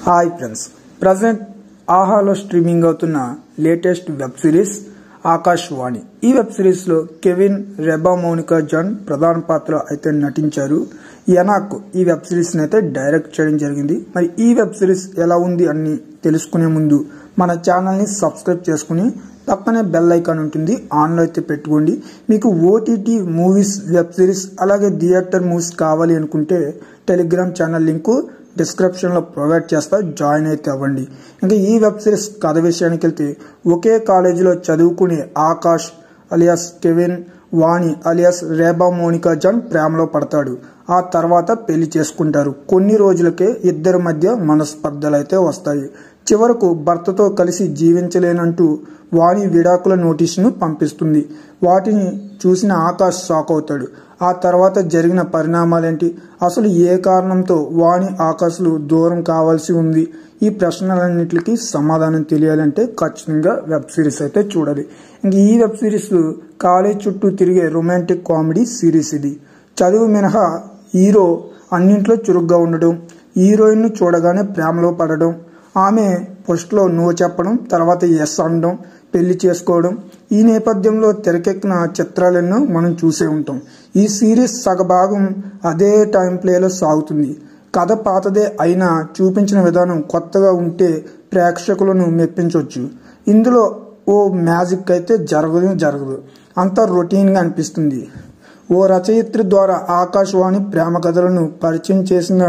Hi friends, present ఆహాలో streaming అవుతున్న latest web series Akashvani. ఈ వెబ్ సిరీస్ లో కెవిన్, రెబా, మౌనికా జాన్ ప్రధాన పాత్ర అయితే నటించారు. ఎనాక్ ఈ వెబ్ సిరీస్ అయితే డైరెక్ట్ చేయడం జరిగింది. మరి ఈ వెబ్ సిరీస్ ఎలా ఉంది అని తెలుసుకునే ముందు మన ఛానల్ ని సబ్స్క్రైబ్ చేసుకుని పక్కనే బెల్ ఐకాన్ ఉంటుంది, ఆన్ లో అయితే పెట్టుకోండి. మీకు ఓటీటీ మూవీస్, వెబ్ సిరీస్ అలాగే థియేటర్ మూవీస్ కావాలి అనుకుంటే టెలిగ్రామ్ ఛానల్ లింక్ డిస్క్రిప్షన్ లో ప్రొవైడ్ చేస్తా, జాయిన్ అయితే అవ్వండి. ఇంకా ఈ వెబ్ సిరీస్ కథ విషయానికి వెళ్తే, ఒకే కాలేజీలో చదువుకునే ఆకాష్ అలియాస్ కెవిన్, వాణి అలియాస్ రేబా, మౌనికా జాన్ ప్రేమలో పడతాడు. ఆ తర్వాత పెళ్లి చేసుకుంటారు. కొన్ని రోజులకే ఇద్దరి మధ్య మనస్పర్ధలు అయితే వస్తాయి. చివరకు భర్తతో కలిసి జీవించలేనంటూ వాణి విడాకుల నోటీసును పంపిస్తుంది. వాటిని చూసిన ఆకాష్ షాక్ అవుతాడు. ఆ తర్వాత జరిగిన పరిణామాలేంటి, అసలు ఏ కారణంతో వాణి ఆకాష్లు దూరం కావాల్సి ఉంది, ఈ ప్రశ్నలన్నింటికి సమాధానం తెలియాలంటే ఖచ్చితంగా వెబ్ సిరీస్ అయితే చూడాలి. ఇంక ఈ వెబ్ సిరీస్ కాలేజ్ చుట్టూ తిరిగే రొమాంటిక్ కామెడీ సిరీస్. ఇది చదువు మినహా హీరో అన్నింట్లో చురుగ్గా ఉండడం, హీరోయిన్ ను చూడగానే ప్రేమలో పడడం, ఆమె ఫస్ట్ లో నో చెప్పడం, తర్వాత ఎస్ అనడం, పెళ్లి చేసుకోవడం, ఈ నేపథ్యంలో తెరకెక్కిన చిత్రాలెన్నో మనం చూసే ఉంటాం. ఈ సిరీస్ సగభాగం అదే టైం ప్లేలో సాగుతుంది. కథ పాతదే అయినా చూపించిన విధానం కొత్తగా ఉంటే ప్రేక్షకులను మెప్పించవచ్చు. ఇందులో ఓ మ్యాజిక్ అయితే జరగదు, అంతా రొటీన్గా అనిపిస్తుంది. ఓ రచయిత్రి ద్వారా ఆకాశవాణి ప్రేమ కథలను పరిచయం చేసిన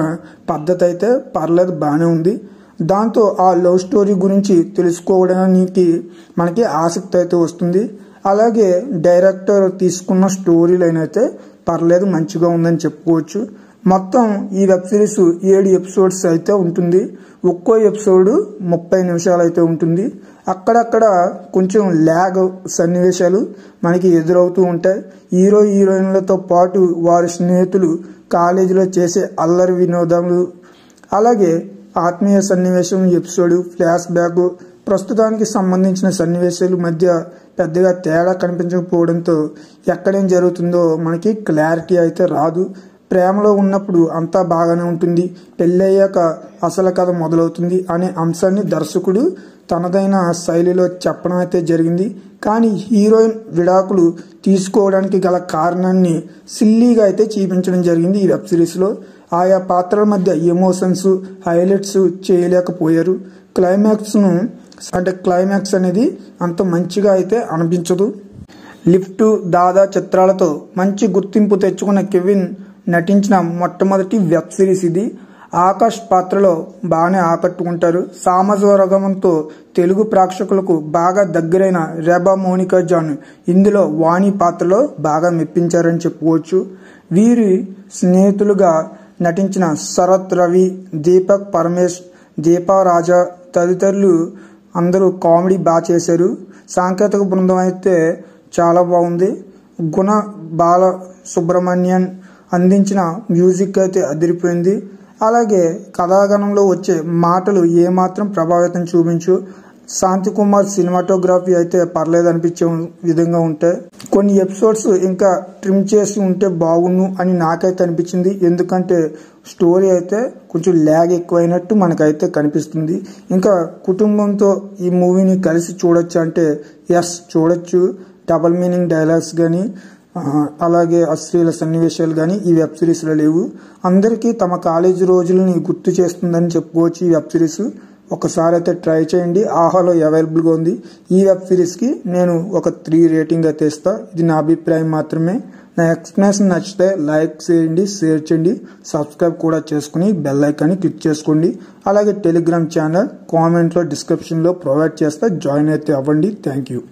పద్ధతి అయితే పర్లేదు, బాగానే ఉంది. దాంతో ఆ లవ్ స్టోరీ గురించి తెలుసుకోవడానికి మనకి ఆసక్తి అయితే వస్తుంది. అలాగే డైరెక్టర్ తీసుకున్న స్టోరీ లైన్ అయితే పర్లేదు, మంచిగా ఉందని చెప్పుకోవచ్చు. మొత్తం ఈ వెబ్ సిరీస్ 7 ఎపిసోడ్స్ అయితే ఉంటుంది. ఒక్కో ఎపిసోడ్ 30 నిమిషాలు అయితే ఉంటుంది. అక్కడక్కడ కొంచెం ల్యాగ్ సన్నివేశాలు మనకి ఎదురవుతూ ఉంటాయి. హీరో హీరోయిన్లతో పాటు వారి స్నేహితులు కాలేజీలో చేసే అల్లరి వినోదాలు, అలాగే ఆత్మీయ సన్నివేశం ఎపిసోడ్, ఫ్లాష్ బ్యాక్, ప్రస్తుతానికి సంబంధించిన సన్నివేశాల మధ్య పెద్దగా తేడా కనిపించకపోవడంతో ఎక్కడేం జరుగుతుందో మనకి క్లారిటీ అయితే రాదు. ప్రేమలో ఉన్నప్పుడు అంతా బాగానే ఉంటుంది, పెళ్ళయ్యాక అసలు కథ మొదలవుతుంది అనే అంశాన్ని దర్శకుడు తనదైన శైలిలో చెప్పడం అయితే జరిగింది. కానీ హీరోయిన్ విడాకులు తీసుకోవడానికి గల కారణాన్ని సిల్లీగా అయితే చూపించడం జరిగింది ఈ వెబ్ సిరీస్లో. ఆయా పాత్రల మధ్య ఎమోషన్స్ హైలైట్స్ చేయలేకపోయారు. క్లైమాక్స్ అనేది అంత మంచిగా అయితే అనిపించదు. లిఫ్ట్, దాదా చిత్రాలతో మంచి గుర్తింపు తెచ్చుకున్న కెవిన్ నటించిన మొట్టమొదటి వెబ్ సిరీస్ ఇది. ఆకాష్ పాత్రలో బాగానే ఆకట్టుకుంటారు. సామాజిక వర్గంతో తెలుగు ప్రేక్షకులకు బాగా దగ్గరైన రెబా, మౌనికా జాన్ ఇందులో వాణి పాత్రలో బాగా మెప్పించారని చెప్పుకోవచ్చు. వీరి స్నేహితులుగా నటించిన శరత్ రవి, దీపక్ పరమేష్, దీపా రాజా తదితరులు అందరూ కామెడీ బాగా చేశారు. సాంకేతిక బృందం అయితే చాలా బాగుంది. గుణ బాల సుబ్రహ్మణ్యన్ అందించిన మ్యూజిక్ అయితే అదిరిపోయింది. అలాగే కథాగణంలో వచ్చే మాటలు ఏమాత్రం ప్రభావితం చూపించు. శాంతికుమార్ సినిమాటోగ్రఫీ అయితే పర్లేదు అనిపించే విధంగా ఉంటాయి. కొన్ని ఎపిసోడ్స్ ఇంకా ట్రిమ్ చేసి ఉంటే బాగుండు అని నాకైతే అనిపించింది. ఎందుకంటే స్టోరీ అయితే కొంచెం ల్యాగ్ ఎక్కువైనట్టు మనకైతే కనిపిస్తుంది. ఇంకా కుటుంబంతో ఈ మూవీని కలిసి చూడొచ్చు అంటే ఎస్ చూడొచ్చు. డబల్ మీనింగ్ డైలాగ్స్ కానీ అలాగే అశ్లీల సన్నివేశాలు కానీ ఈ వెబ్ సిరీస్లో లేవు. అందరికీ తమ కాలేజీ రోజులని గుర్తు చేస్తుందని చెప్పుకోవచ్చు ఈ వెబ్ సిరీస్. ఒకసారి అయితే ట్రై చేయండి, ఆహాలో అవైలబుల్గా ఉంది. ఈ వెబ్ సిరీస్కి నేను ఒక 3 రేటింగ్ అయితే ఇస్తా. ఇది నా అభిప్రాయం మాత్రమే. నా ఎక్స్ప్లెనేషన్ నచ్చితే లైక్ చేయండి, షేర్ చేయండి, సబ్స్క్రైబ్ కూడా చేసుకుని బెల్ ఐకాన్ని క్లిక్ చేసుకోండి. అలాగే టెలిగ్రామ్ ఛానల్ కామెంట్లో డిస్క్రిప్షన్లో ప్రొవైడ్ చేస్తా, జాయిన్ అయితే అవ్వండి. Thank you.